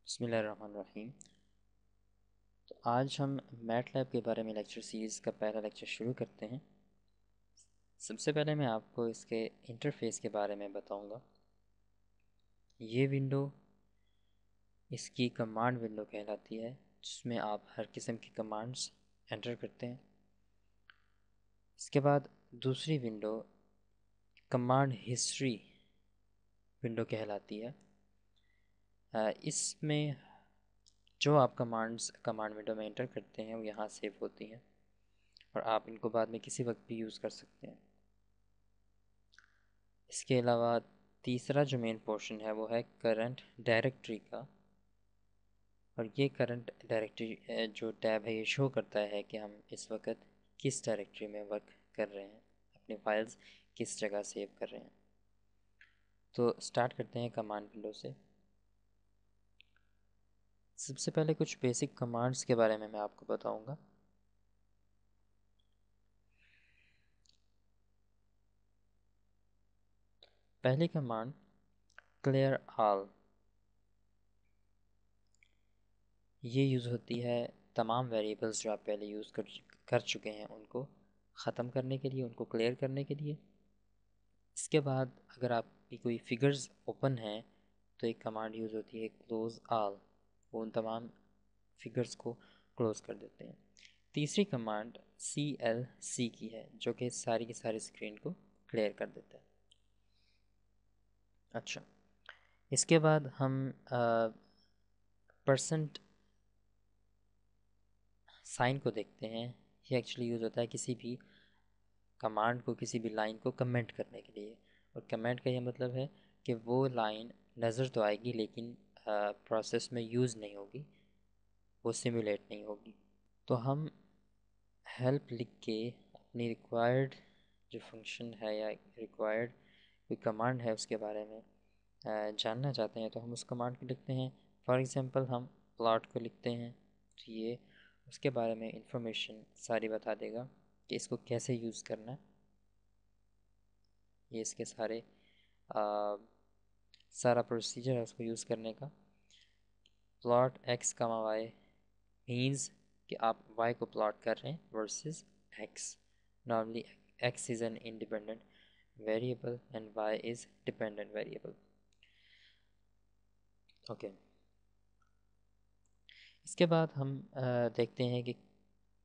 बिस्मिल्लाहिर्रहमानिर्रहीम। तो आज हम मैटलैब के बारे में लेक्चर सीरीज़ का पहला लेक्चर शुरू करते हैं। सबसे पहले मैं आपको इसके इंटरफेस के बारे में बताऊंगा। ये विंडो इसकी कमांड विंडो कहलाती है, जिसमें आप हर किस्म की कमांड्स एंटर करते हैं। इसके बाद दूसरी विंडो कमांड हिस्ट्री विंडो कहलाती है। इसमें जो आप कमांड विंडो में एंटर करते हैं वो यहाँ सेव होती हैं और आप इनको बाद में किसी वक्त भी यूज़ कर सकते हैं। इसके अलावा तीसरा जो मेन पोर्शन है वो है करंट डायरेक्टरी का, और ये करंट डायरेक्टरी जो टैब है ये शो करता है कि हम इस वक्त किस डायरेक्टरी में वर्क कर रहे हैं, अपनी फाइल्स किस जगह सेव कर रहे हैं। तो स्टार्ट करते हैं कमांड विंडो से। सबसे पहले कुछ बेसिक कमांड्स के बारे में मैं आपको बताऊंगा। पहली कमांड क्लियर ऑल, ये यूज़ होती है तमाम वेरिएबल्स जो आप पहले यूज़ कर चुके हैं उनको ख़त्म करने के लिए, उनको क्लियर करने के लिए। इसके बाद अगर आपकी कोई फिगर्स ओपन है तो एक कमांड यूज़ होती है क्लोज़ ऑल, वो उन तमाम फिगर्स को क्लोज़ कर देते हैं। तीसरी कमांड CLC की है, जो कि सारी की सारी स्क्रीन को क्लियर कर देता है। अच्छा, इसके बाद हम परसेंट साइन को देखते हैं। ये एक्चुअली यूज़ होता है किसी भी कमांड को, किसी भी लाइन को कमेंट करने के लिए। और कमेंट का ये मतलब है कि वो लाइन नज़र तो आएगी लेकिन प्रोसेस में यूज़ नहीं होगी, वो सिमुलेट नहीं होगी। तो हम हेल्प लिख के अपनी रिक्वायर्ड जो फंक्शन है या रिक्वायर्ड कोई कमांड है उसके बारे में जानना चाहते हैं तो हम उस कमांड को लिखते हैं। फॉर एग्ज़ाम्पल हम प्लॉट को लिखते हैं तो ये उसके बारे में इंफॉर्मेशन सारी बता देगा कि इसको कैसे यूज़ करना है। ये इसके सारा प्रोसीजर है उसको यूज़ करने का। प्लॉट x, y मीन्स कि आप y को प्लॉट कर रहे हैं versus x। Normally x is an independent variable and y is dependent variable. Okay, इसके बाद हम देखते हैं कि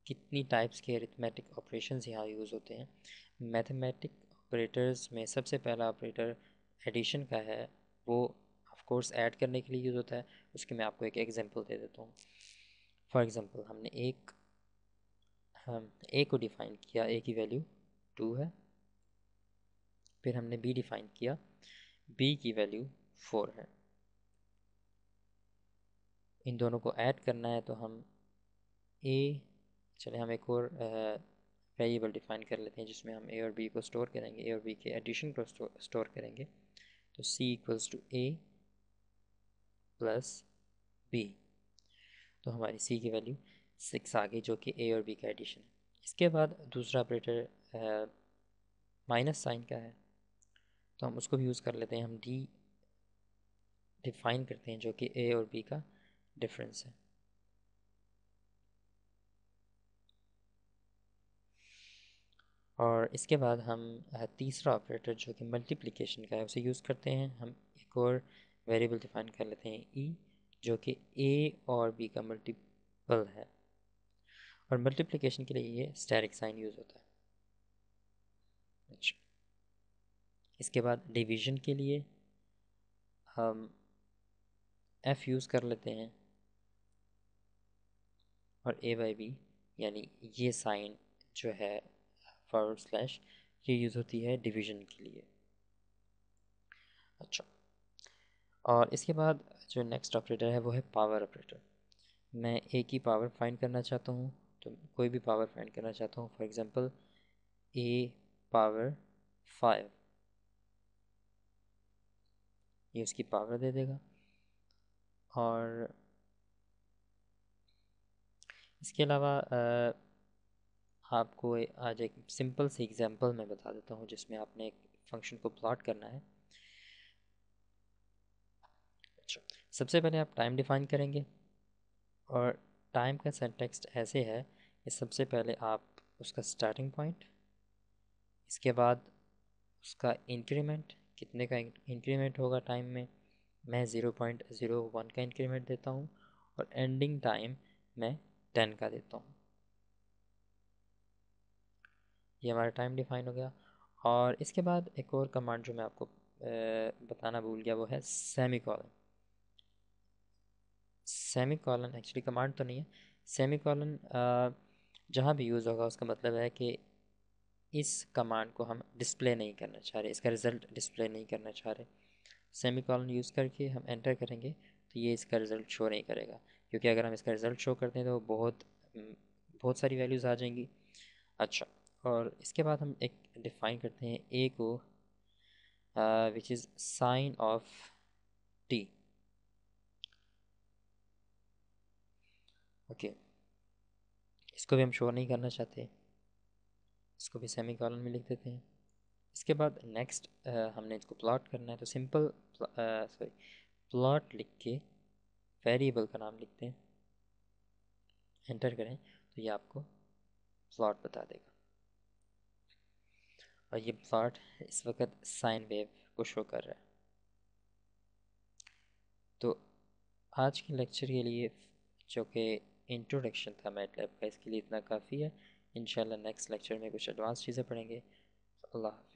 कितनी टाइप्स के अरिथमेटिक ऑपरेशंस यहाँ यूज़ होते हैं। मैथमेटिक ऑपरेटर्स में सबसे पहला ऑपरेटर एडिशन का है, वो ऑफ कोर्स ऐड करने के लिए यूज़ होता है। उसके मैं आपको एक एग्जांपल दे देता हूँ। फॉर एग्जांपल हमने हम ए को डिफ़ाइन किया, ए की वैल्यू 2 है। फिर हमने बी डिफ़ाइन किया, बी की वैल्यू 4 है। इन दोनों को ऐड करना है तो हम हम एक और वेरिएबल डिफ़ाइन कर लेते हैं जिसमें हम ए और बी को स्टोर करेंगे, ए और बी के एडिशन को स्टोर करेंगे। तो C equals to A plus B, तो हमारी C की वैल्यू 6 आ गई, जो कि ए और बी का एडिशन है। इसके बाद दूसरा ऑपरेटर माइनस साइन का है, तो हम उसको भी यूज़ कर लेते हैं। हम D डिफ़ाइन करते हैं जो कि ए और बी का डिफरेंस है। और इसके बाद हम तीसरा ऑपरेटर जो कि मल्टीप्लिकेशन का है उसे यूज़ करते हैं। हम एक और वेरिएबल डिफ़ाइन कर लेते हैं E, जो कि A और B का मल्टीपल है। और मल्टीप्लिकेशन के लिए ये स्टैटिक साइन यूज़ होता है। अच्छा, इसके बाद डिवीज़न के लिए हम F यूज़ कर लेते हैं और A/B, यानी ये साइन जो है फॉरवर्ड स्लैश, ये यूज़ होती है डिवीज़न के लिए। अच्छा, और इसके बाद जो नेक्स्ट ऑपरेटर है वो है पावर ऑपरेटर। मैं ए की पावर फाइंड करना चाहता हूँ, तो कोई भी पावर फाइंड करना चाहता हूँ, फॉर एग्ज़ाम्पल ए पावर 5, ये उसकी पावर दे देगा। और इसके अलावा आपको आज एक सिंपल सी एग्जांपल मैं बता देता हूँ जिसमें आपने एक फंक्शन को प्लॉट करना है। अच्छा, सबसे पहले आप टाइम डिफ़ाइन करेंगे, और टाइम का सिंटैक्स ऐसे है कि सबसे पहले आप उसका स्टार्टिंग पॉइंट, इसके बाद उसका इंक्रीमेंट, कितने का इंक्रीमेंट होगा टाइम में, मैं 0.01 का इंक्रीमेंट देता हूँ, और एंडिंग टाइम मैं 10 का देता हूँ। ये हमारा टाइम डिफाइन हो गया। और इसके बाद एक और कमांड जो मैं आपको बताना भूल गया, वो है semi colon. Semi colon actually command तो नहीं है। सेमी कॉलन जहाँ भी यूज़ होगा उसका मतलब है कि इस कमांड को हम डिस्प्ले नहीं करना चाह रहे, इसका रिज़ल्ट डिस्प्ले नहीं करना चाह रहे। सेमी कॉलन यूज़ करके हम एंटर करेंगे तो ये इसका रिज़ल्ट शो नहीं करेगा, क्योंकि अगर हम इसका रिज़ल्ट शो करते हैं तो बहुत सारी वैल्यूज़ आ जाएंगी। अच्छा, और इसके बाद हम एक डिफ़ाइन करते हैं ए को, which is sine of T. Okay, इसको भी हम शो नहीं करना चाहते, इसको भी सेमी कॉलन में लिख देते हैं। इसके बाद नेक्स्ट हमने इसको प्लॉट करना है, तो सिंपल सॉरी प्लॉट लिख के वेरिएबल का नाम लिखते हैं, एंटर करें तो ये आपको प्लॉट बता देगा। और ये प्लॉट इस वक्त साइन वेव को शो कर रहा है। तो आज के लेक्चर के लिए जो कि इंट्रोडक्शन था मैटलैब का, इसके लिए इतना काफ़ी है। इंशाल्लाह नेक्स्ट लेक्चर में कुछ एडवांस चीज़ें पढ़ेंगे। अल्लाह हाफ़िज़।